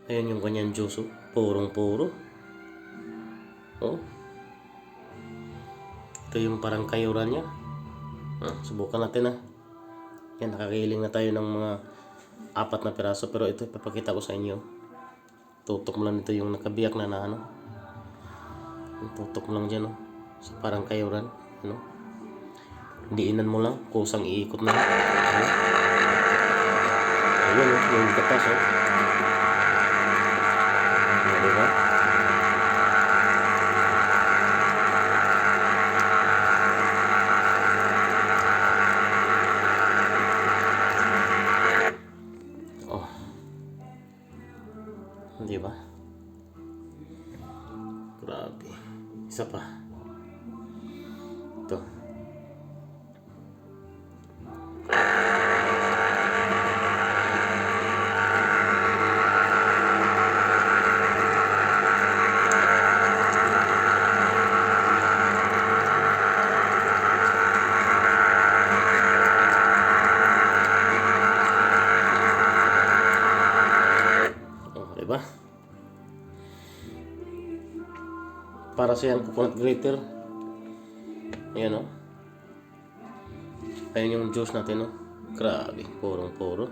Ayan yung kanyang juice, oh. Purong-puro. Oh. Ito yung parang kayuran niya. Subukan natin, Yan, nakakiling na tayo ng mga 4 na piraso. Pero ito, ipapakita ko sa inyo. Tutok mo lang ito yung nakabiyak na tutok mo lang dyan, So, parang kayuran. Diinan mo lang. Kusang iikot na. Ayan, yung katas, Diba? Diba? Grabe. Isa pa. Ito. Diba? Para sa yung coconut grater. Ayan, Ayan yung juice natin, Grabe, purong-puro.